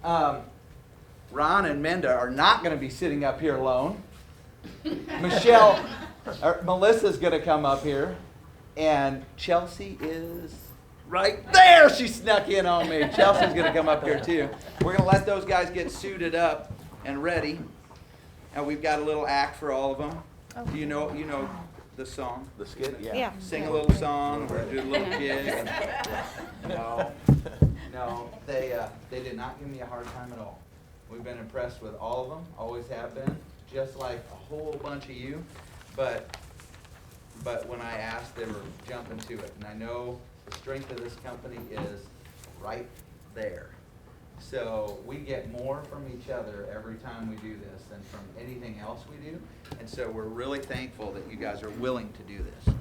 Ron and Minda are not going to be sitting up here alone. Melissa's going to come up here. And Chelsea is right there. She snuck in on me. Chelsea's going to come up here too. We're going to let those guys get suited up and ready. And we've got a little act for all of them. Oh. Do you know the song? The skit? Yeah. Sing a little song or do a little jig. No, they did not give me a hard time at all. We've been impressed with all of them, always have been, just like a whole bunch of you. But when I asked, they were jumping to it. And I know the strength of this company is right there. So we get more from each other every time we do this than from anything else we do. And so we're really thankful that you guys are willing to do this.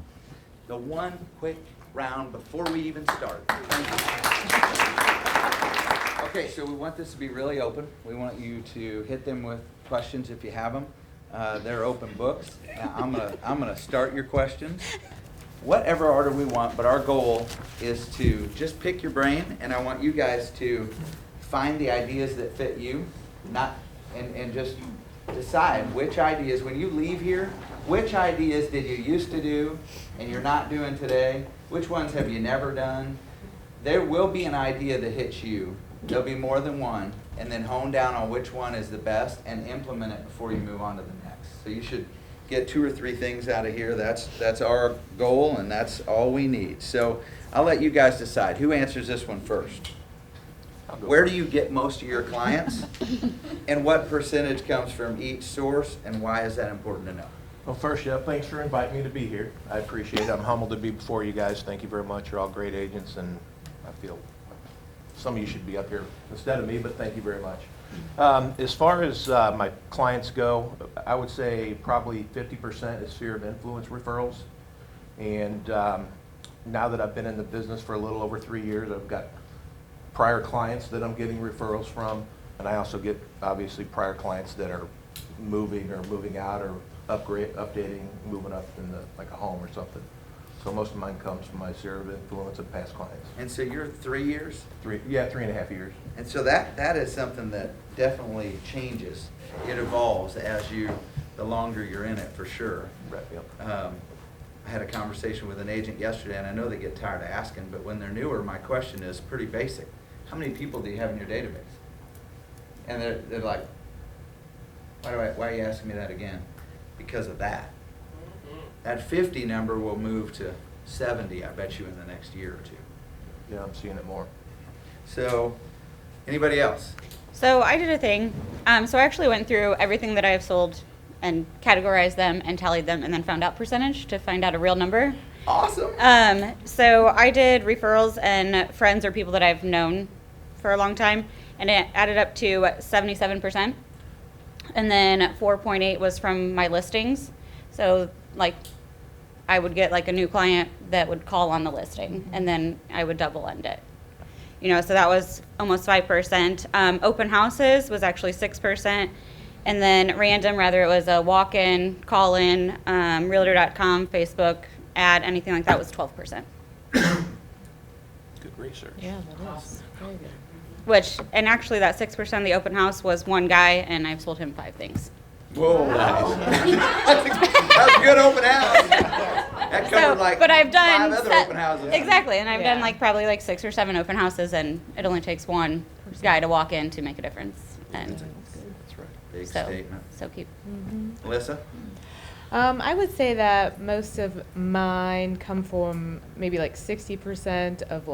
The one quick round before we even start. Thank you. Okay, so we want this to be really open. We want you to hit them with questions if you have them. They're open books. I'm gonna start your questions, whatever order we want. But our goal is to just pick your brain, and I want you guys to find the ideas that fit you, and just decide which ideas, when you leave here, which ideas did you used to do and you're not doing today? Which ones have you never done? There will be an idea that hits you. There'll be more than one, and then hone down on which one is the best and implement it before you move on to the next. So you should get 2 or 3 things out of here. That's our goal, and that's all we need. So I'll let you guys decide. Who answers this one first? Where do you get most of your clients? And what percentage comes from each source, and why is that important to know? Well, first, Jeff, thanks for inviting me to be here. I appreciate it. I'm humbled to be before you guys. Thank you very much. You're all great agents, and I feel some of you should be up here instead of me, but thank you very much. As far as my clients go, I would say probably 50% is sphere of influence referrals. And now that I've been in the business for a little over 3 years, I've got prior clients that I'm getting referrals from, and I also get obviously prior clients that are moving out or updating, moving up in like a home or something. So most of mine comes from my sphere of influence of past clients. And so you're 3 years? 3.5 years. And so that is something that definitely changes. It evolves the longer you're in it, for sure. Right, yep. I had a conversation with an agent yesterday, and I know they get tired of asking, but when they're newer, my question is pretty basic. How many people do you have in your database? And they're like, why are you asking me that again? Because of that. That 50 number will move to 70, I bet you, in the next year or two. Yeah, I'm seeing it more. So, anybody else? So I did a thing. So I actually went through everything that I have sold and categorized them and tallied them and then found out percentage to find out a real number. Awesome. So I did referrals and friends or people that I've known for a long time, and it added up to 77%. And then 4.8 was from my listings. So like I would get like a new client that would call on the listing, and then I would double end it. So that was almost 5%. Open houses was actually 6%. And then random, whether it was a walk-in, call-in, realtor.com, Facebook, ad, anything like that, was 12%. Good research. Yeah, that is very good. And actually that 6% of the open house was one guy, and I've sold him 5 things. Whoa. Nice. That's a good open house. That covered but I've done 5 other open houses. Exactly, and I've done probably 6 or 7 open houses, and it only takes one guy to walk in to make a difference. And that's right. Big statement. So keep. Mm-hmm. Melissa? I would say that most of mine come from maybe 60% of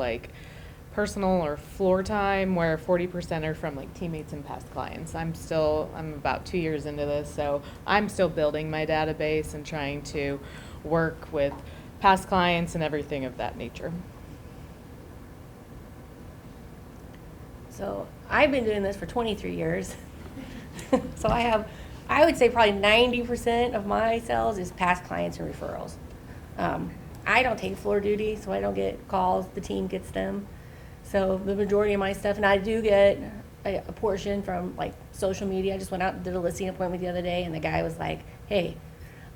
personal or floor time, where 40% are from teammates and past clients. I'm about 2 years into this, so I'm still building my database and trying to work with past clients and everything of that nature. So I've been doing this for 23 years. So I would say probably 90% of my sales is past clients and referrals. I don't take floor duty, so I don't get calls. The team gets them. So the majority of my stuff, and I do get a portion from social media. I just went out and did a listing appointment the other day, and the guy was like, hey,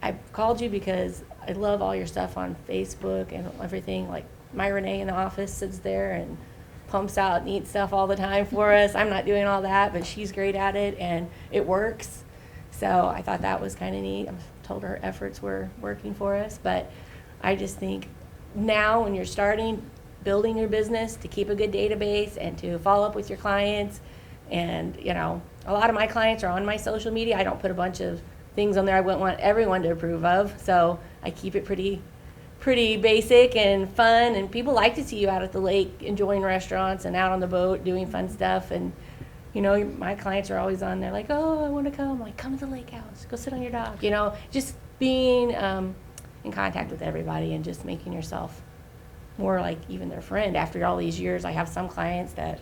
I called you because I love all your stuff on Facebook and everything. My Renee in the office sits there and pumps out neat stuff all the time for us. I'm not doing all that, but she's great at it, and it works. So I thought that was kind of neat. I told her efforts were working for us, but I just think now when you're starting building your business, to keep a good database and to follow up with your clients. And, you know, a lot of my clients are on my social media. I don't put a bunch of things on there I wouldn't want everyone to approve of. So I keep it pretty basic and fun. And people like to see you out at the lake enjoying restaurants and out on the boat doing fun stuff. And, you know, my clients are always on there like, oh, I want to come. I'm like, come to the lake house. Go sit on your dock. You know, just being in contact with everybody and just making yourself more like even their friend. After all these years, I have some clients that,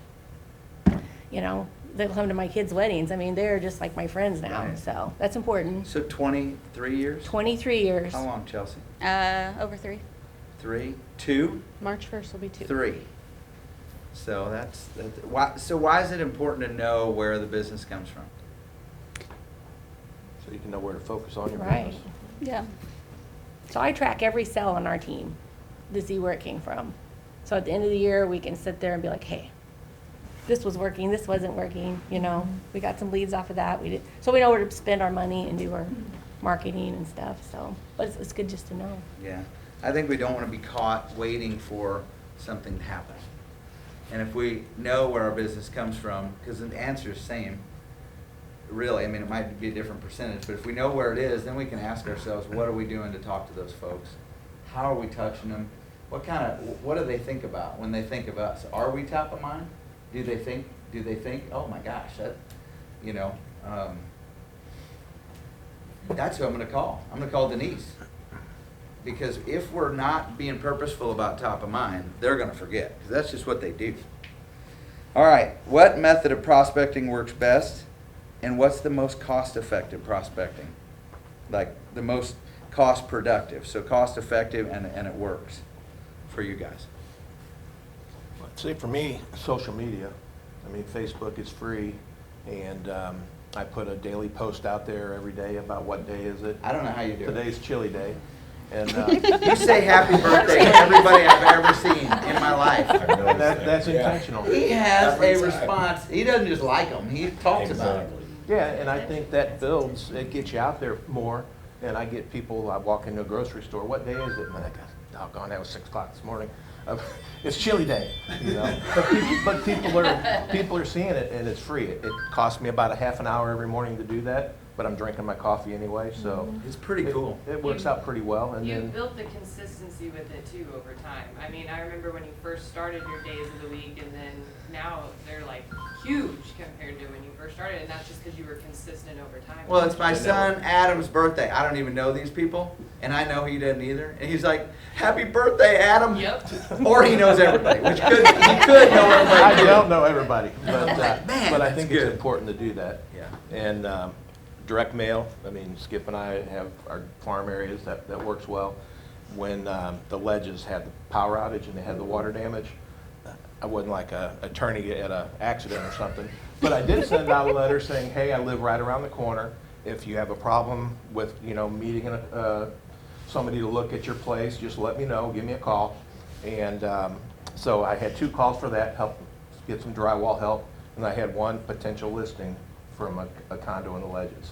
you know, they'll come to my kids' weddings. I mean, they're just like my friends now. Right. So that's important. So 23 years? 23 years. How long, Chelsea? Over 3. 3? 2? March 1st will be 2. 3. So that's why. So why is it important to know where the business comes from? So you can know where to focus on your Right. business. Yeah. So I track every cell on our team to see where it came from. So at the end of the year, we can sit there and be like, hey, this was working, this wasn't working, you know. We got some leads off of that. So we know where to spend our money and do our marketing and stuff. So, but it's good just to know. Yeah, I think we don't want to be caught waiting for something to happen. And if we know where our business comes from, because the answer is the same, really, I mean, it might be a different percentage, but if we know where it is, then we can ask ourselves, what are we doing to talk to those folks? How are we touching them? What do they think about when they think of us? Are we top of mind? Do they think, oh my gosh, that, you know, that's who I'm going to call. I'm going to call Denise. Because if we're not being purposeful about top of mind, they're going to forget. 'Cause that's just what they do. All right, what method of prospecting works best? And what's the most cost-effective prospecting? Like the most cost-productive. So cost-effective and it works for you guys. I'd say for me, social media. I mean, Facebook is free, and I put a daily post out there every day about what day is it. I don't know how you do it. Today's chili day. And You say happy birthday to everybody I've ever seen in my life. that's intentional. He has Every a time. response. He doesn't just like them. He talks about them. Yeah, and I think that builds, it gets you out there more. And I get people, I walk into a grocery store, what day is it? And I go, doggone, that was 6 o'clock this morning. It's chili day, you know. But people are seeing it, and it's free. It costs me about a half an hour every morning to do that, but I'm drinking my coffee anyway, so. It's pretty cool. It works out pretty well, and You then. built the consistency with it too over time. I mean, I remember when you first started your days of the week, and then now they're like huge compared to when you first started, and that's just because you were consistent over time. Well, it's my son Adam's birthday. I don't even know these people, and I know he doesn't either. And he's like, "Happy birthday, Adam!" Yep. Or he knows everybody, which he could know everybody. I too. don't know everybody, I'm like, but man, I that's think good. it's important to do that. Yeah. And direct mail, I mean, Skip and I have our farm areas, that works well. When the ledges had the power outage and they had the water damage, I wasn't like a attorney at an accident or something, but I did send out a letter saying, hey, I live right around the corner. If you have a problem with, you know, meeting somebody to look at your place, just let me know, give me a call. And so I had 2 calls for that, help get some drywall help, and I had 1 potential listing from a condo in the ledges.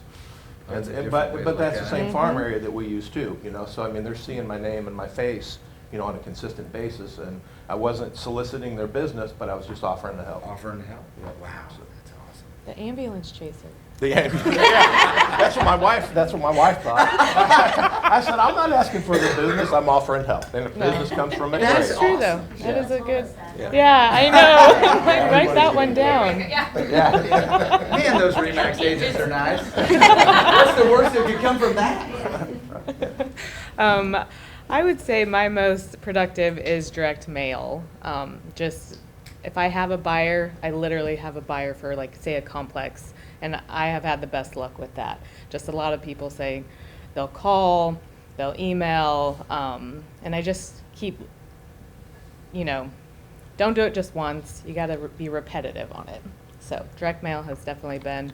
That's a And, different way to but look that's at the it. same farm area that we use too, you know, so I mean, they're seeing my name and my face, you know, on a consistent basis, and I wasn't soliciting their business, but I was just offering to help. Offering to help. Wow, that's awesome. The ambulance chaser. Yeah, that's what my wife thought. I said, I'm not asking for the business, I'm offering help, and if No. business comes from it, That's great. True awesome. though. That is a good. Yeah. Yeah, I know. Write that one down. Yeah. Yeah. Man, those Remax agents are nice. What's the worst that could come from that? I would say my most productive is direct mail. Just if I have a buyer, I literally have a buyer for like say a complex, and I have had the best luck with that. Just a lot of people saying they'll call, they'll email, and I just keep, you know, don't do it just once. You got to be repetitive on it. So direct mail has definitely been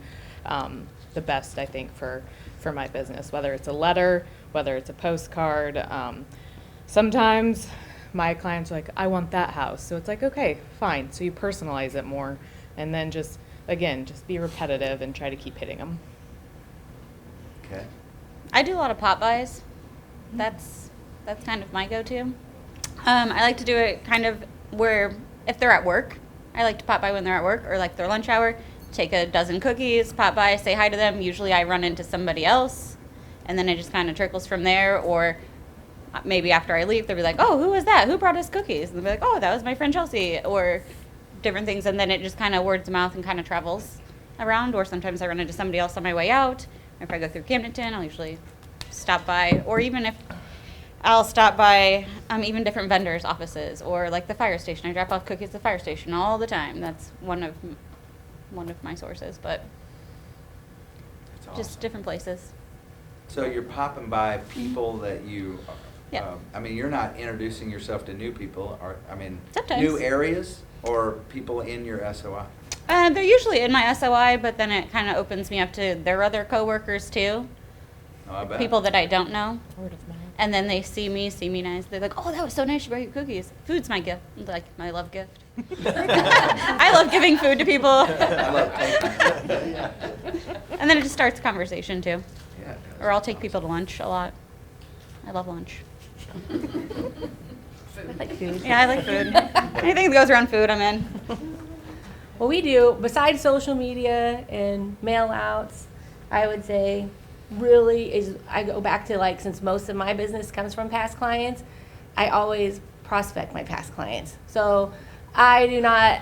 the best, I think, for my business, whether it's a letter, whether it's a postcard. Sometimes my clients are like, I want that house. So it's like, okay, fine. So you personalize it more, and then just, again, just be repetitive and try to keep hitting them. Okay. I do a lot of pop buys. That's kind of my go-to. I like to do it kind of where if they're at work, I like to pop by when they're at work or like their lunch hour, take a dozen cookies, pop by, say hi to them. Usually I run into somebody else, and then it just kind of trickles from there. Or maybe after I leave, they'll be like, oh, who was that? Who brought us cookies? And they'll be like, oh, that was my friend Chelsea, or different things. And then it just kind of words of mouth and kind of travels around. Or sometimes I run into somebody else on my way out. If I go through Camdenton, I'll usually stop by. Or even if I'll stop by even different vendors' offices or like the fire station. I drop off cookies at the fire station all the time. That's one of my sources, but That's awesome. just different places. So you're popping by people that you, Yeah. I mean, you're not introducing yourself to new people, or, I mean, Sometimes. new areas or people in your SOI? They're usually in my SOI, but then it kind of opens me up to their other coworkers too, Oh, I bet. people that I don't know. Word of mouth. And then they see me nice. They're like, oh, that was so nice. You brought your cookies. Food's my gift. Like, my love gift. I love giving food to people. I love taking it. And then it just starts a conversation too. Yeah, it does. Or I'll take people to lunch a lot. I love lunch. I like food. Yeah, I like food. Anything that goes around food, I'm in. What we do, besides social media and mail outs, I would say really is I go back to like, since most of my business comes from past clients, I always prospect my past clients. So I do not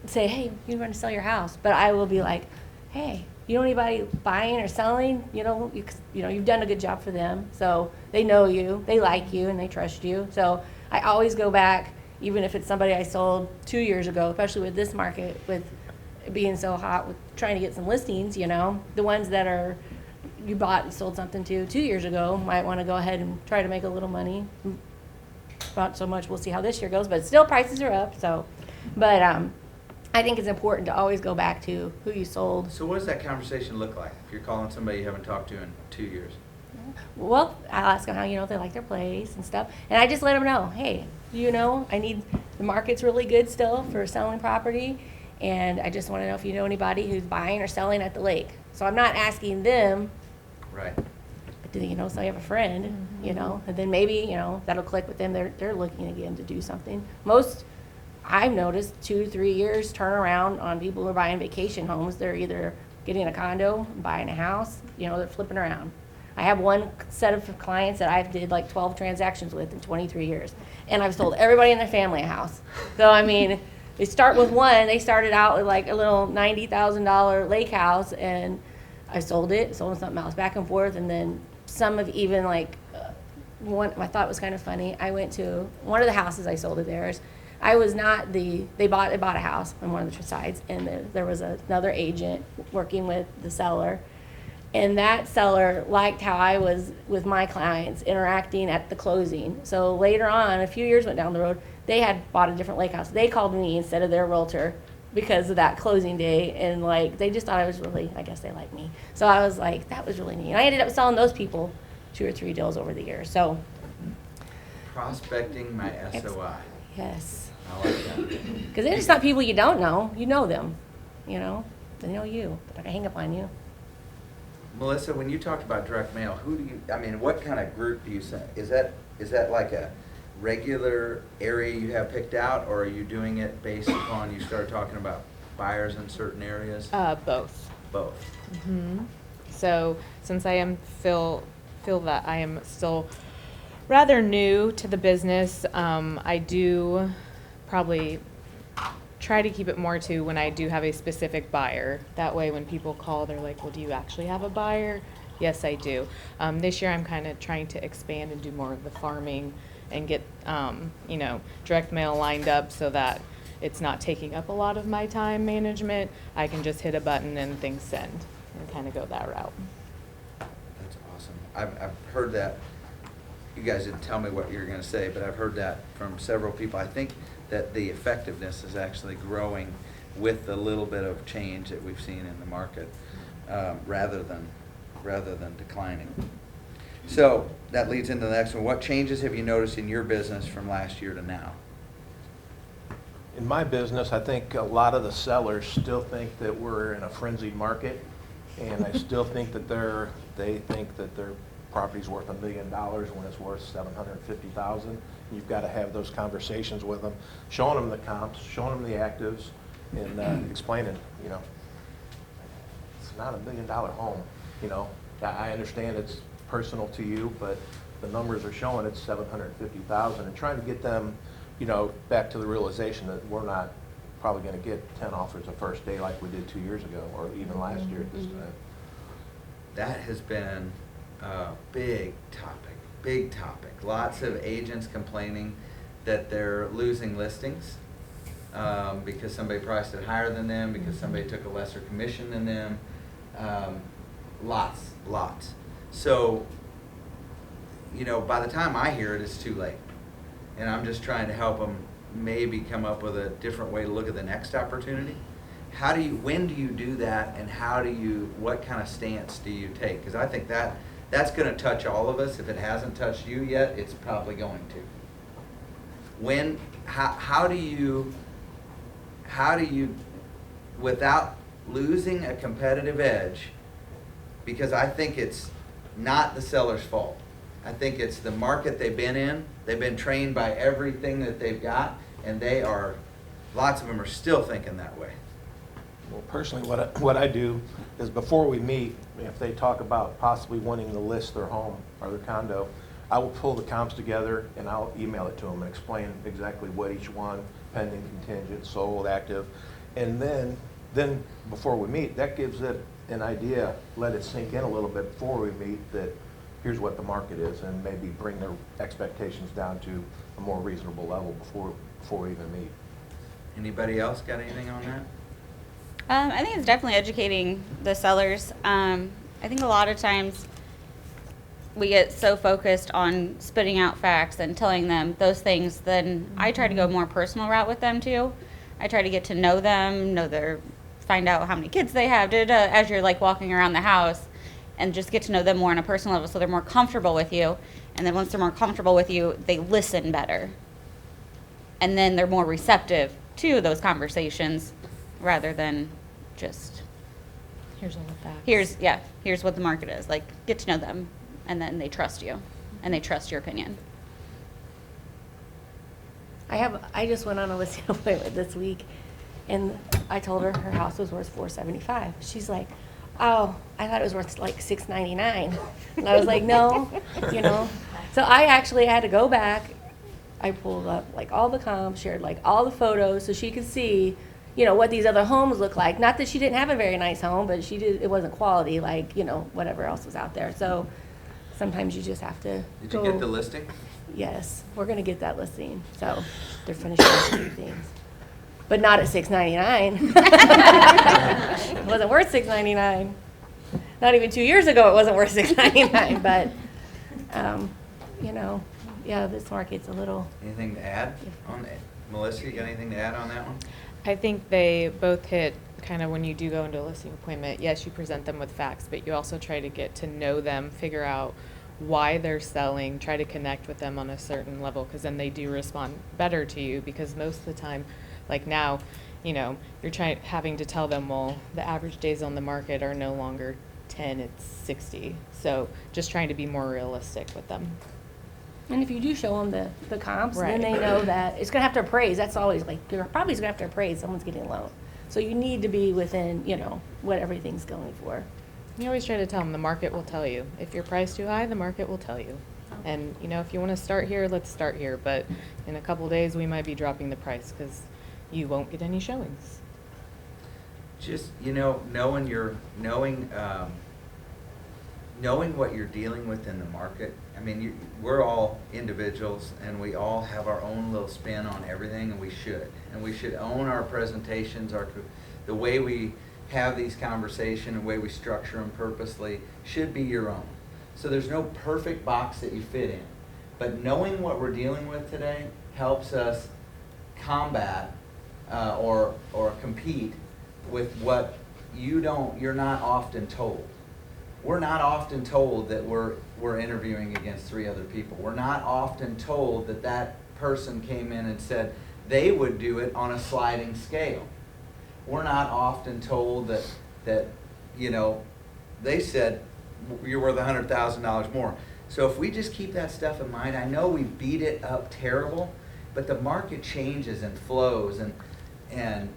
say, hey, you want to sell your house, but I will be like, hey, you know anybody buying or selling? You know, you've done a good job for them. So they know you, they like you, and they trust you. So I always go back, even if it's somebody I sold 2 years ago, especially with this market, with being so hot, with trying to get some listings, the ones that are you bought and sold something to 2 years ago might want to go ahead and try to make a little money. Not so much, we'll see how this year goes, but still prices are up. So, but I think it's important to always go back to who you sold. So what does that conversation look like if you're calling somebody you haven't talked to in 2 years? Well, I'll ask them how if they like their place and stuff, and I just let them know, hey, I need the market's really good still for selling property, and I just want to know if you know anybody who's buying or selling at the lake. So I'm not asking them, Right. but do you know? So I have a friend, and then maybe that'll click with them. They're looking again to do something. Most I've noticed 2-3 years turnaround on people who are buying vacation homes. They're either getting a condo, buying a house. They're flipping around. I have one set of clients that I've did like 12 transactions with in 23 years, and I've sold everybody in their family a house. So I mean, they start with one. They started out with like a little $90,000 lake house, and I sold it, sold them something else, back and forth, and then some of even like one. I thought was kind of funny. I went to one of the houses I sold of theirs. I was not they bought a house on one of the sides, and there was another agent working with the seller, and that seller liked how I was with my clients interacting at the closing. So later on, a few years went down the road, they had bought a different lake house. They called me instead of their realtor because of that closing day, and like they just thought I was really, I guess they liked me. So I was like, that was really neat. And I ended up selling those people 2 or 3 deals over the years. So Prospecting my SOI. yes, I like that. because they're just not people you don't know. You know them, they know you. But I can hang up on you. Melissa, when you talked about direct mail, what kind of group do you send? Is that like a regular area you have picked out, or are you doing it based upon you start talking about buyers in certain areas? Both. Both. So since I am feel that I am still rather new to the business, I do probably try to keep it more to when I do have a specific buyer. That way when people call, they're like, well, do you actually have a buyer? Yes, I do. This year I'm kind of trying to expand and do more of the farming and get, direct mail lined up so that it's not taking up a lot of my time management. I can just hit a button and things send and kind of go that route. That's awesome. I've heard that. You guys didn't tell me what you were going to say, but I've heard that from several people. I think that the effectiveness is actually growing with the little bit of change that we've seen in the market, rather than declining. So that leads into the next one. What changes have you noticed in your business from last year to now? In my business, I think a lot of the sellers still think that we're in a frenzied market, and I still think that they think that their property's worth $1 million when it's worth $750,000. You've got to have those conversations with them, showing them the comps, showing them the actives, and explaining, you know, it's not $1 million home. You know, I understand it's personal to you, but the numbers are showing it's $750,000, and trying to get them, you know, back to the realization that we're not probably going to get 10 offers the first day like we did 2 years ago, or even last year at this time. That has been a big topic. Lots of agents complaining that they're losing listings because somebody priced it higher than them, because somebody took a lesser commission than them. Lots. So, you know, by the time I hear it, it's too late. And I'm just trying to help them maybe come up with a different way to look at the next opportunity. When do you do that, and what kind of stance do you take? Because I think that's going to touch all of us. If it hasn't touched you yet, it's probably going to. How do you, without losing a competitive edge, because I think it's not the seller's fault. I think it's the market they've been in. They've been trained by everything that they've got, and lots of them are still thinking that way. Well, personally, what I do is before we meet, if they talk about possibly wanting to list their home or their condo, I will pull the comps together and I'll email it to them and explain exactly what each one, pending, contingent, sold, active. And then before we meet, that gives it an idea, let it sink in a little bit before we meet, that here's what the market is, and maybe bring their expectations down to a more reasonable level before we even meet. Anybody else got anything on that? I think it's definitely educating the sellers. I think a lot of times we get so focused on spitting out facts and telling them those things, then I try to go a more personal route with them too. I try to get to know them, find out how many kids they have, as you're like walking around the house, and just get to know them more on a personal level so they're more comfortable with you. And then once they're more comfortable with you, they listen better. And then they're more receptive to those conversations rather than just, Here's all the facts. here's what the market is. Like, get to know them, and then they trust you, and they trust your opinion. I just went on a listing appointment this week, and I told her her house was worth $475. She's like, oh, I thought it was worth like $699. And I was like, no, you know. So I actually had to go back. I pulled up like all the comps, shared like all the photos so she could see, you know, what these other homes look like. Not that she didn't have a very nice home, but it wasn't quality like, you know, whatever else was out there. So sometimes you just have to Did you get the listing? Yes, we're gonna get that listing. So they're finishing up a few things. But not at $699. It wasn't worth $699. Not even 2 years ago, it wasn't worth $699. But, you know, yeah, this market's a little. Anything to add on that? Melissa, you got anything to add on that one? I think they both hit kind of when you do go into a listing appointment. Yes, you present them with facts, but you also try to get to know them, figure out why they're selling, try to connect with them on a certain level, because then they do respond better to you. Because most of the time, like now, you know, you're having to tell them, well, the average days on the market are no longer 10, it's 60. So just trying to be more realistic with them. And if you do show them the comps, Right. then they know that it's gonna have to appraise. That's always like, your property's gonna have to appraise, someone's getting a loan. So you need to be within, you know, what everything's going for. You always try to tell them the market will tell you. If your price too high, the market will tell you. And, you know, if you want to start here, let's start here. But in a couple days, we might be dropping the price because you won't get any showings. Just, you know, knowing what you're dealing with in the market. I mean, we're all individuals, and we all have our own little spin on everything, and we should. And we should own our presentations, the way we have these conversations, the way we structure them purposely, should be your own. So there's no perfect box that you fit in. But knowing what we're dealing with today helps us combat or compete with what you're not often told. we're not often told that we're interviewing against 3 other people. We're not often told that that person came in and said they would do it on a sliding scale. We're not often told that you know, they said you're worth $100,000 more. So if we just keep that stuff in mind, I know we beat it up terrible, but the market changes and flows, and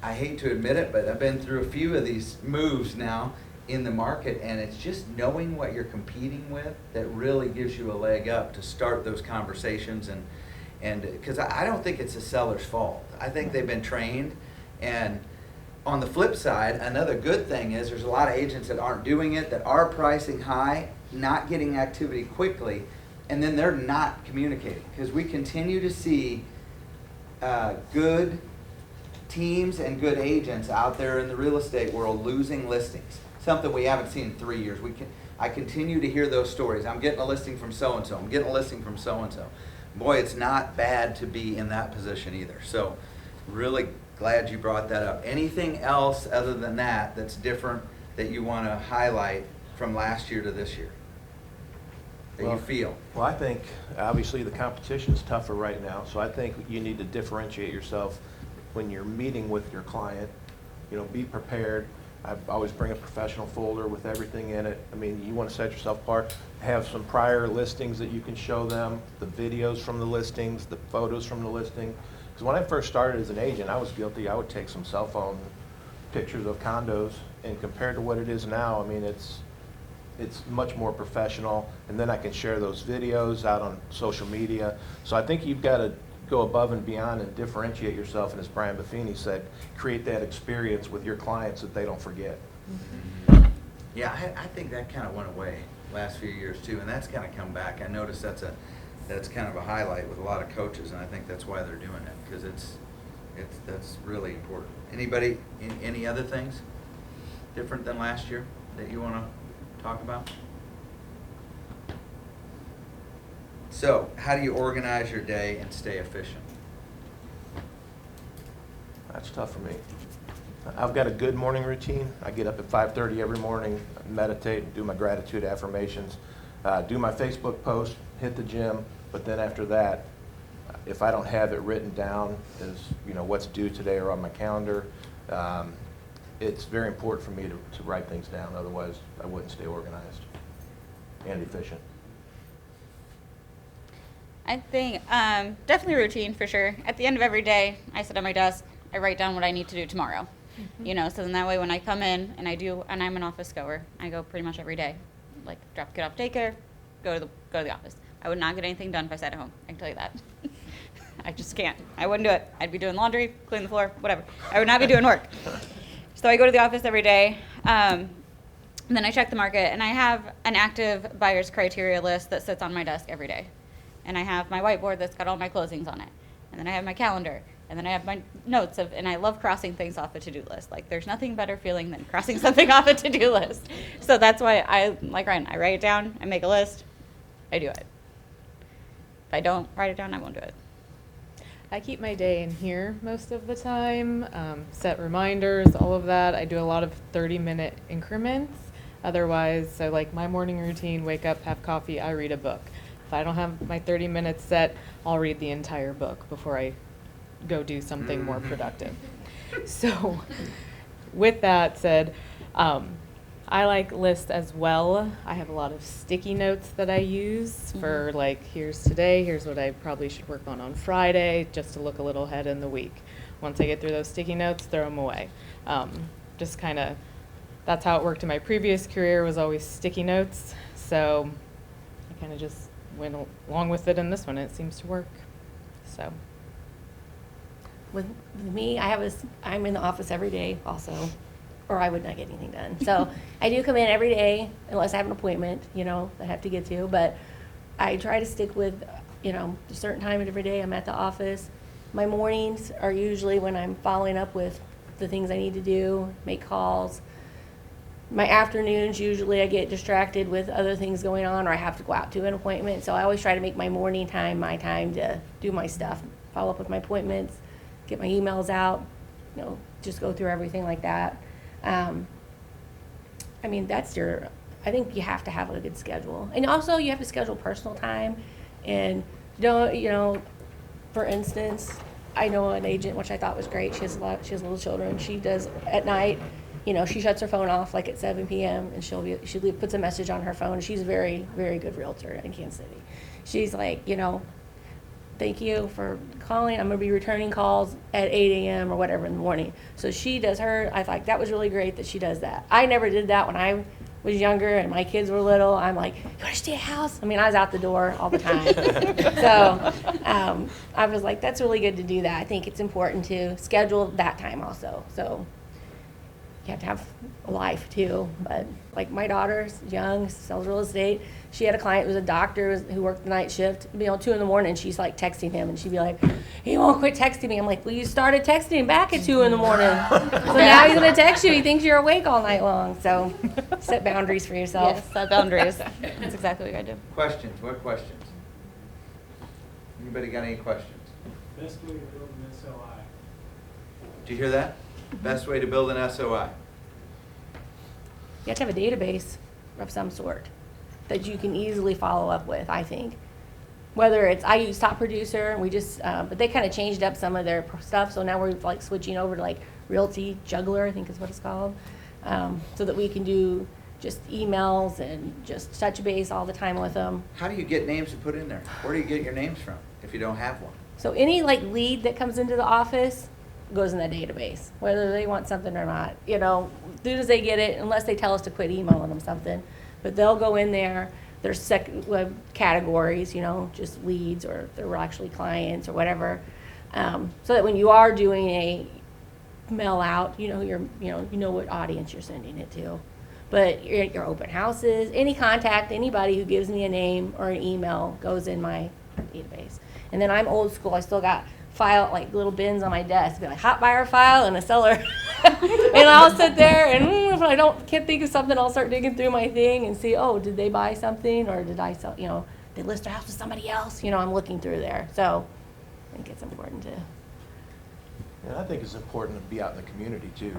I hate to admit it, but I've been through a few of these moves now in the market, and it's just knowing what you're competing with that really gives you a leg up to start those conversations, and because I don't think it's a seller's fault. I think they've been trained. And on the flip side, another good thing is there's a lot of agents that aren't doing it, that are pricing high, not getting activity quickly, and then they're not communicating, because we continue to see good teams and good agents out there in the real estate world losing listings, something we haven't seen in 3 years. I continue to hear those stories. I'm getting a listing from so-and-so. I'm getting a listing from so-and-so. Boy, it's not bad to be in that position either. So really glad you brought that up. Anything else other than that that's different that you want to highlight from last year to this year that you feel? Well, I think obviously the competition's tougher right now, so I think you need to differentiate yourself when you're meeting with your client. You know, be prepared. I always bring a professional folder with everything in it. I mean, you want to set yourself apart. Have some prior listings that you can show them, the videos from the listings, the photos from the listing. Because when I first started as an agent, I was guilty. I would take some cell phone pictures of condos, and compared to what it is now, I mean, it's much more professional. And then I can share those videos out on social media. So I think you've got to go above and beyond and differentiate yourself, and as Brian Buffini said, create that experience with your clients that they don't forget. Yeah, I think that kind of went away last few years too, and that's kind of come back. I noticed that's kind of a highlight with a lot of coaches, and I think that's why they're doing it, because that's really important. Anybody, any other things different than last year that you want to talk about? So, how do you organize your day and stay efficient? That's tough for me. I've got a good morning routine. I get up at 5:30 every morning, meditate, do my gratitude affirmations, do my Facebook post, hit the gym, but then after that, if I don't have it written down as, you know, what's due today or on my calendar, it's very important for me to write things down. Otherwise, I wouldn't stay organized and efficient. I think definitely routine for sure. At the end of every day, I sit at my desk, I write down what I need to do tomorrow. You know, so then that way when I come in and I'm an office goer, I go pretty much every day. Like get off daycare, go to the office. I would not get anything done if I sat at home. I can tell you that. I just can't. I wouldn't do it. I'd be doing laundry, cleaning the floor, whatever. I would not be doing work. So I go to the office every day. And then I check the market, and I have an active buyer's criteria list that sits on my desk every day. And I have my whiteboard that's got all my closings on it. And then I have my calendar. And then I have my notes and I love crossing things off a to-do list. Like, there's nothing better feeling than crossing something off a to-do list. So that's why I, like Ryan, I write it down, I make a list, I do it. If I don't write it down, I won't do it. I keep my day in here most of the time, set reminders, all of that. I do a lot of 30-minute increments. Otherwise, so like my morning routine, wake up, have coffee, I read a book. If I don't have my 30 minutes set, I'll read the entire book before I go do something more productive. So with that said, I like lists as well. I have a lot of sticky notes that I use for like, here's today, here's what I probably should work on Friday, just to look a little ahead in the week. Once I get through those sticky notes, throw them away. Just kind of, that's how it worked in my previous career, was always sticky notes. So I kind of just went along with it in this one. It seems to work. So. With me, I'm in the office every day also, or I would not get anything done. So I do come in every day unless I have an appointment, you know, I have to get to. But I try to stick with, you know, a certain time every day I'm at the office. My mornings are usually when I'm following up with the things I need to do, make calls. My afternoons, usually I get distracted with other things going on, or I have to go out to an appointment. So I always try to make my morning time my time to do my stuff, follow up with my appointments, get my emails out, you know, just go through everything like that. I mean, I think you have to have a good schedule. And also you have to schedule personal time. And don't, you know, for instance, I know an agent, which I thought was great. She has little children. She does at night, you know, she shuts her phone off like at 7 p.m. and she puts a message on her phone. She's a very, very good realtor in Kansas City. She's like, you know, thank you for calling. I'm going to be returning calls at 8 a.m. or whatever in the morning. So she does her. I thought that was really great that she does that. I never did that when I was younger and my kids were little. I'm like, you want to stay at house? I mean, I was out the door all the time. So I was like, that's really good to do that. I think it's important to schedule that time also. So you have to have a life too. But like my daughter's young, sells real estate. She had a client who was a doctor who worked the night shift. You know, 2 a.m, and she's like texting him, and she'd be like, "He won't quit texting me." I'm like, "Well, you started texting him back at 2 a.m. So now he's gonna text you. He thinks you're awake all night long." So set boundaries for yourself. Yes, set boundaries. That's exactly what I do. Questions, what questions? Anybody got any questions? Best way to build an SOI. Did you hear that? Best way to build an SOI. You have to have a database of some sort that you can easily follow up with, I think. Whether it's, I use Top Producer, and we just, but they kind of changed up some of their stuff, so now we're like switching over to like Realty Juggler, I think is what it's called, so that we can do just emails and just touch base all the time with them. How do you get names to put in there? Where do you get your names from if you don't have one? So any like lead that comes into the office goes in that database, whether they want something or not. You know, as soon as they get it, unless they tell us to quit emailing them something, but they'll go in there. There's categories, you know, just leads or if they're actually clients or whatever, so that when you are doing a mail out, you know what audience you're sending it to. But your open houses, any contact, anybody who gives me a name or an email goes in my database. And then I'm old school. I still got file, like little bins on my desk, be like hot buyer file and a seller. And I'll sit there and if I can't think of something, I'll start digging through my thing and see, oh, did they buy something or did I sell, you know, they list their house with somebody else? You know, I'm looking through there. So I think it's important to. And I think it's important to be out in the community too.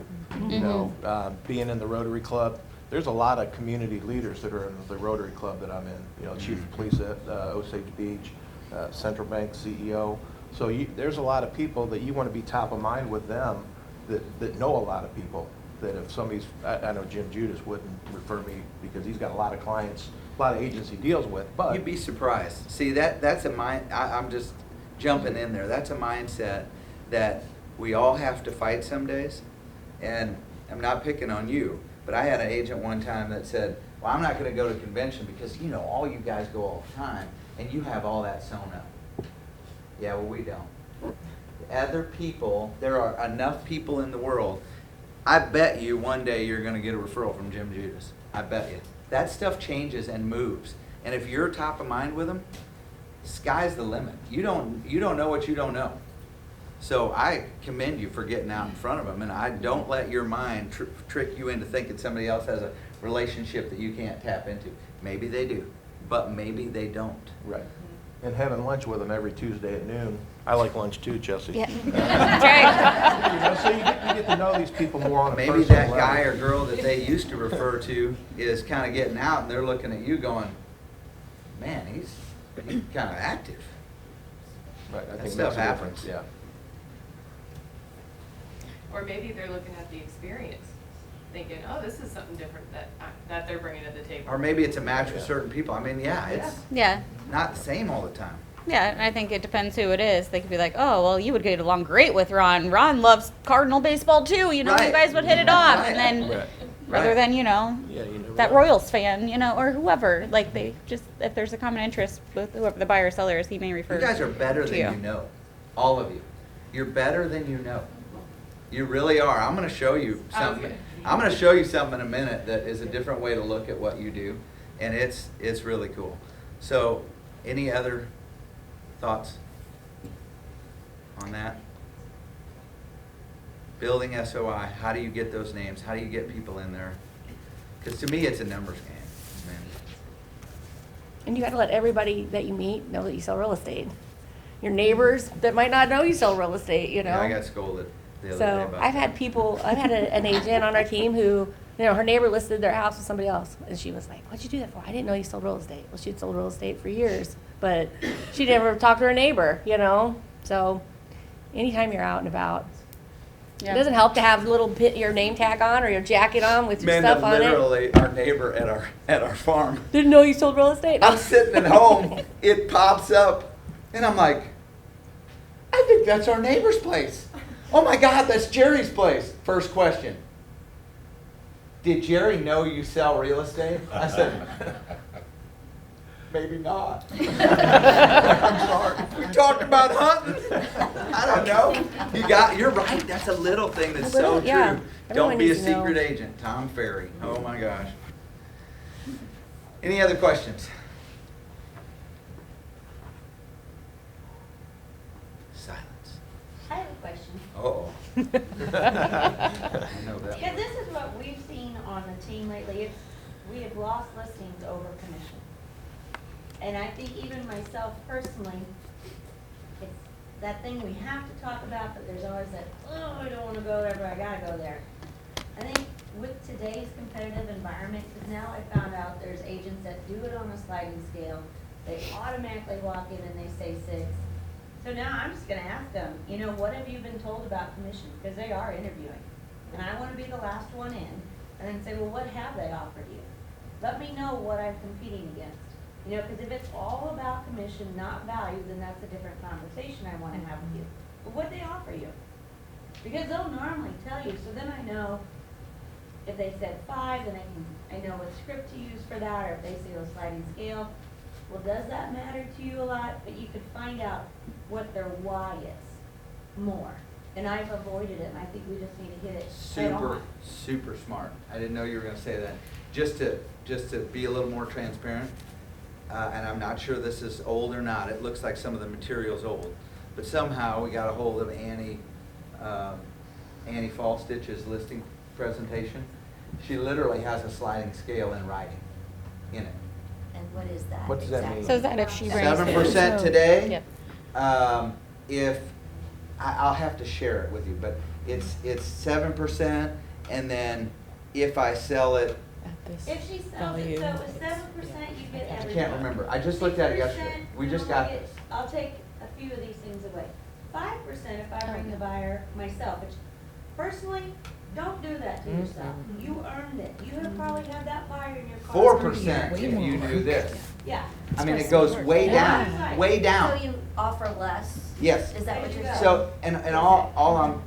You know, being in the Rotary Club, there's a lot of community leaders that are in the Rotary Club that I'm in. You know, Chief of Police at Osage Beach, Central Bank CEO. So there's a lot of people that you want to be top of mind with them that know a lot of people. That if somebody's, I know Jim Judas wouldn't refer me because he's got a lot of clients, a lot of agents he deals with, but. You'd be surprised. See, that's a mind, I'm just jumping in there. That's a mindset that we all have to fight some days. And I'm not picking on you, but I had an agent one time that said, well, I'm not going to go to convention because, you know, all you guys go all the time and you have all that sewn up. Yeah, well, we don't. Other people, there are enough people in the world. I bet you one day you're going to get a referral from Jim Judas. I bet you. That stuff changes and moves. And if you're top of mind with them, sky's the limit. You don't know what you don't know. So I commend you for getting out in front of them, and I don't let your mind trick you into thinking somebody else has a relationship that you can't tap into. Maybe they do, but maybe they don't. Right. And having lunch with them every Tuesday at noon. I like lunch too, Chelsea. Yeah. That's right. You know, so you get to know these people more on a Maybe personal that level. guy or girl that they used to refer to is kind of getting out, and they're looking at you going, man, he's kind of active. Right, I That think stuff makes a happens. difference, yeah. Or maybe they're looking at the experience, thinking, oh, this is something different that they're bringing to the table. Or maybe it's a match with certain people. I mean, yeah, it's Yeah. not the same all the time. Yeah, and I think it depends who it is. They could be like, oh, well, you would get along great with Ron. Ron loves Cardinal baseball too. You know, Right. you guys would hit it off. Right. And then Right. rather Right. than, you know, Yeah, you never that know. Royals fan, you know, or whoever. Like they just, if there's a common interest with whoever the buyer or seller is, he may refer You guys are better to than you know. All of you. You're better than you know. You really are. I'm going to show you something. Okay. I'm going to show you something in a minute that is a different way to look at what you do, and it's really cool. So, any other thoughts on that? Building SOI. How do you get those names? How do you get people in there? Because to me, it's a numbers game. Man. And you got to let everybody that you meet know that you sell real estate. Your neighbors that might not know you sell real estate, you know. Yeah, I got scolded the other day So about I've that. had people, I've had an agent on our team who her neighbor listed their house with somebody else, and she was like, "What'd you do that for?" "I didn't know you sold real estate." Well, she'd sold real estate for years, but she never talked to her neighbor, So, anytime you're out and about, Yeah. it doesn't help to have your name tag on or your jacket on with your Man, stuff on it. literally, our neighbor at our farm. Didn't know you sold real estate. I'm sitting at home, it pops up, and I'm like, I think that's our neighbor's place. Oh my God, that's Jerry's place. First question. Did Jerry know you sell real estate? I said, maybe not. I'm sorry. We talked about hunting. I don't know. You're right. That's a little thing that's so true. Yeah. Don't Everyone be a needs to know. secret agent. Tom Ferry. Oh my gosh. Any other questions? Silence. I have a question. Uh-oh. I know that. Because this is what we've seen on the team lately. We have lost listings over commission. And I think even myself personally, it's that thing we have to talk about, but there's always that, oh, I don't want to go there, but I gotta go there. I think with today's competitive environment, because now I found out there's agents that do it on a sliding scale. They automatically walk in and they say 6. So now I'm just gonna ask them, what have you been told about commission? Because they are interviewing. And I wanna be the last one in, and then say, well, what have they offered you? Let me know what I'm competing against. Because if it's all about commission, not value, then that's a different conversation I wanna have with you. But what they offer you? Because they'll normally tell you, so then I know if they said 5, then I know what script to use for that, or if they say a sliding scale. Well, does that matter to you a lot? But you could find out what their why is more. And I've avoided it, and I think we just need to hit it head on. Super smart. I didn't know you were gonna say that. Just to be a little more transparent, and I'm not sure this is old or not. It looks like some of the material's old. But somehow we got a hold of Annie Fallstitch's listing presentation. She literally has a sliding scale in writing in it. And what is that? What does that exactly? mean? So is that if she brings 7% today. Yep. If I'll have to share it with you, but it's 7%, and then if I sell it, At this If she sells value. it, so with 7%, you get I everything. can't remember. I just looked at it yesterday. 6%, We just no, got this. I'll take a few of these things away. 5% if I bring the buyer myself, which personally, don't do that to yourself. You earned it. You have probably had that buyer in your car. 4% if you do this. Yeah. I mean, it goes way down, way So down. you offer less? Yes. Is that what you're saying? So, and all I'm,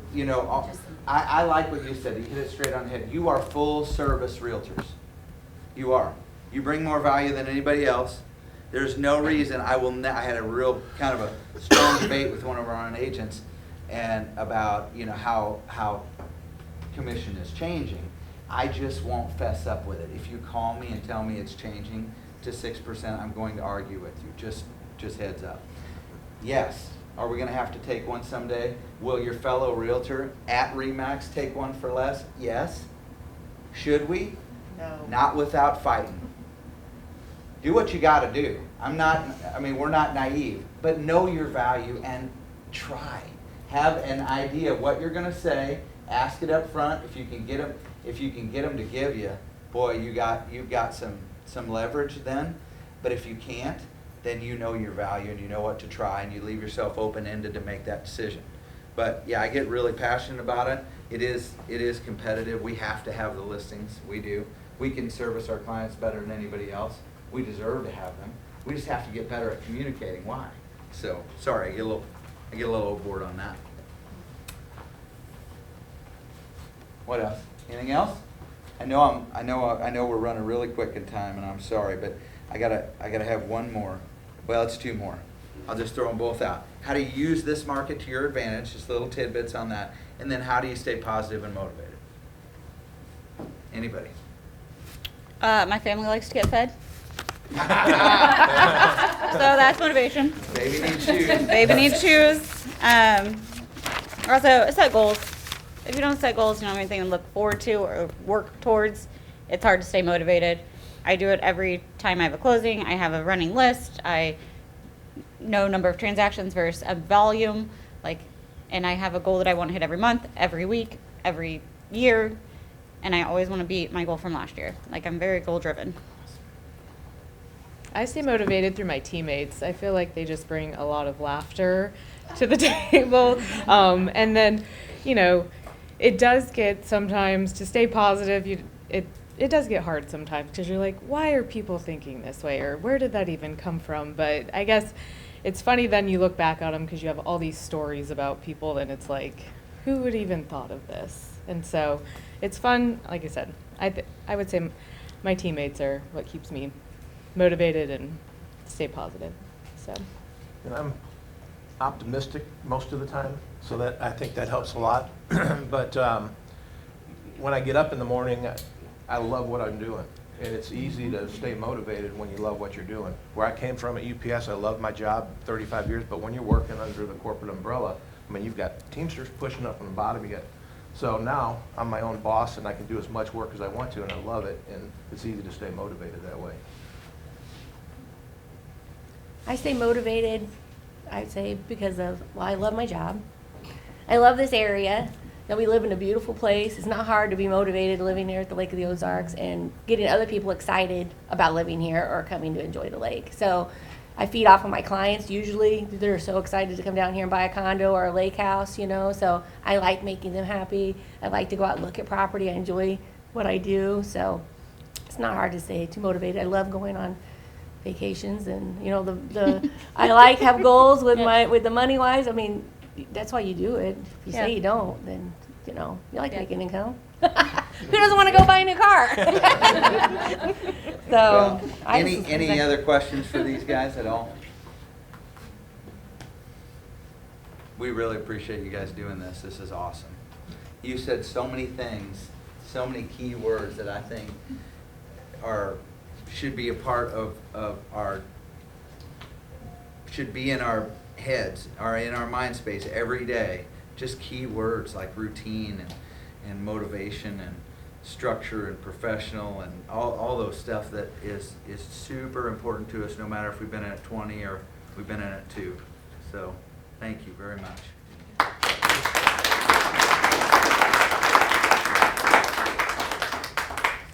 I like what you said. You hit it straight on the head. You are full service realtors. You are. You bring more value than anybody else. There's no reason I had a real kind of a strong debate with one of our own agents and about, how commission is changing. I just won't fess up with it. If you call me and tell me it's changing to 6%, I'm going to argue with you. Just heads up. Yes. Are we going to have to take one someday? Will your fellow realtor at RE/MAX take one for less? Yes. Should we? No. Not without fighting. Do what you got to do. We're not naive, but know your value and try. Have an idea of what you're going to say. Ask it up front. If you can get them to give you, boy, you've got some leverage then. But if you can't, then you know your value and you know what to try, and you leave yourself open-ended to make that decision. But yeah, I get really passionate about it. It is competitive. We have to have the listings. We do. We can service our clients better than anybody else. We deserve to have them. We just have to get better at communicating why. So sorry, I get a little overboard on that. What else? Anything else? I know we're running really quick in time, and I'm sorry, but I gotta have one more. Well, it's 2 more. I'll just throw them both out. How do you use this market to your advantage? Just little tidbits on that. And then how do you stay positive and motivated? Anybody? My family likes to get fed. So that's motivation. Baby needs shoes. Baby needs shoes. Also, set goals. If you don't set goals, you don't have anything to look forward to or work towards, it's hard to stay motivated. I do it every time I have a closing. I have a running list. I know number of transactions versus a volume, and I have a goal that I want to hit every month, every week, every year. and I always want to beat my goal from last year. Like, I'm very goal driven. I stay motivated through my teammates. I feel like they just bring a lot of laughter to the table. And then, you know, it does get sometimes to stay positive. It does get hard sometimes because you're like, why are people thinking this way, or where did that even come from? But I guess it's funny then you look back at them because you have all these stories about people, and it's like, who would even thought of this? And so it's fun. Like I said, I would say my teammates are what keeps me motivated and stay positive. So. And I'm optimistic most of the time, so that I think that helps a lot. But when I get up in the morning, I love what I'm doing. And it's easy to stay motivated when you love what you're doing. Where I came from at UPS, I loved my job 35 years, but when you're working under the corporate umbrella, I mean, you've got Teamsters pushing up from the bottom. So now I'm my own boss, and I can do as much work as I want to, and I love it, and it's easy to stay motivated that way. I stay motivated, I'd say, because of, well, I love my job. I love this area. Now, we live in a beautiful place. It's not hard to be motivated living here at the Lake of the Ozarks and getting other people excited about living here or coming to enjoy the lake. So I feed off of my clients. Usually they're so excited to come down here and buy a condo or a lake house, you know. So I like making them happy. I like to go out and look at property. I enjoy what I do. So it's not hard to say too motivated. I love going on vacations, and you know, the I like have goals with the money wise. I mean, that's why you do it. If you say you don't, then you know, you like making income. Who doesn't want to go buy a new car? So Well, any other questions for these guys at all? We really appreciate you guys doing this. This is awesome. You said so many things, so many key words that I think should be a part of our, should be in our heads, or in our mind space every day. Just key words like routine and motivation and structure and professional and all those stuff that is super important to us, no matter if we've been in it 20 or we've been in it 2. So thank you very much.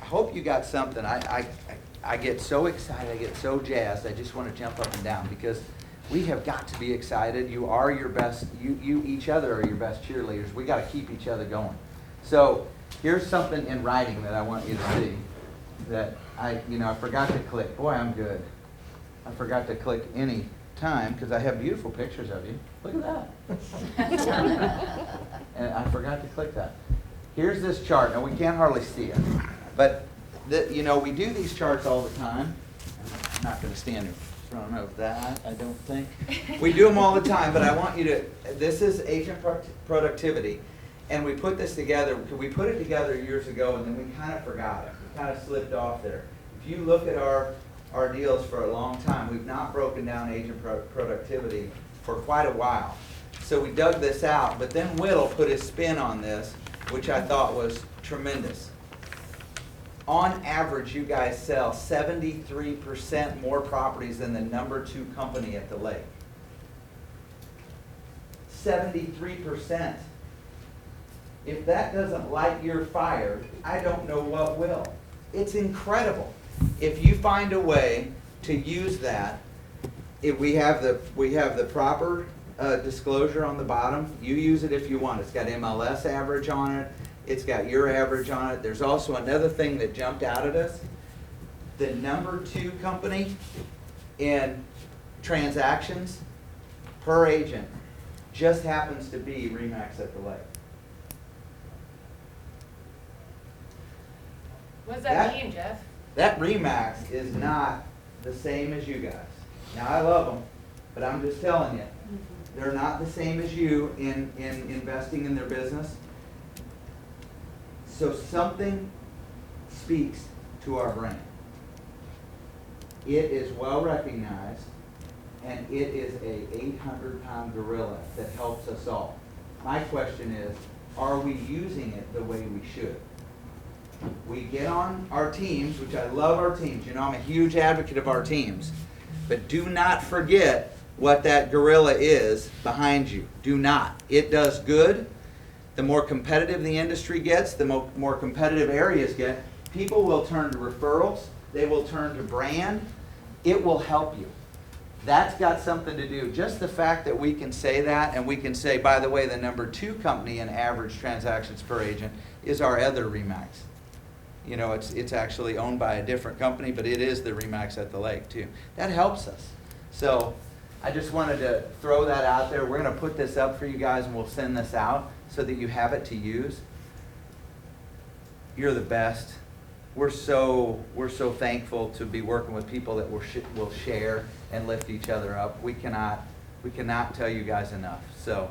I hope you got something. I get so excited, I get so jazzed, I just want to jump up and down, because we have got to be excited. You are your best, you each other are your best cheerleaders. We got to keep each other going. So here's something in writing that I want you to see that I forgot to click. Boy, I'm good. I forgot to click any time because I have beautiful pictures of you. Look at that. And I forgot to click that. Here's this chart. Now, we can't hardly see it, but we do these charts all the time. I'm not going to stand in front of that, I don't think. We do them all the time, but I want you to, this is agent productivity, and we put this together. We put it together years ago, and then we kind of forgot it. We kind of slipped off there. If you look at our deals for a long time, we've not broken down agent productivity for quite a while. So we dug this out, but then Whittle put his spin on this, which I thought was tremendous. On average, you guys sell 73% more properties than the number 2 company at the lake. 73%. If that doesn't light your fire, I don't know what will. It's incredible. If you find a way to use that, if we have the proper disclosure on the bottom. You use it if you want. It's got MLS average on it. It's got your average on it. There's also another thing that jumped out at us. The number 2 company in transactions per agent just happens to be RE/MAX at the lake. What does that mean, Jeff? That RE/MAX is not the same as you guys. Now, I love them, but I'm just telling you, they're not the same as you in investing in their business. So something speaks to our brand. It is well recognized, and it is a 800-pound gorilla that helps us all. My question is, are we using it the way we should? We get on our teams, which I love our teams. You know, I'm a huge advocate of our teams. But do not forget what that gorilla is behind you. Do not. It does good. the more competitive the industry gets, the more competitive areas get, people will turn to referrals, they will turn to brand. It will help you. That's got something to do. Just the fact that we can say that, and we can say, by the way, the number 2 company in average transactions per agent is our other RE/MAX. You know, it's actually owned by a different company, but it is the RE/MAX at the lake too. That helps us. So I just wanted to throw that out there. We're going to put this up for you guys, and we'll send this out so that you have it to use. You're the best. We're so thankful to be working with people that will share and lift each other up. We cannot tell you guys enough. So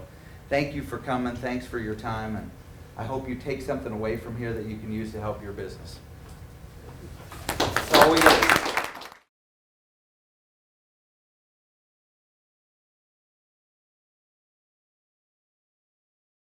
thank you for coming. Thanks for your time, and I hope you take something away from here that you can use to help your business.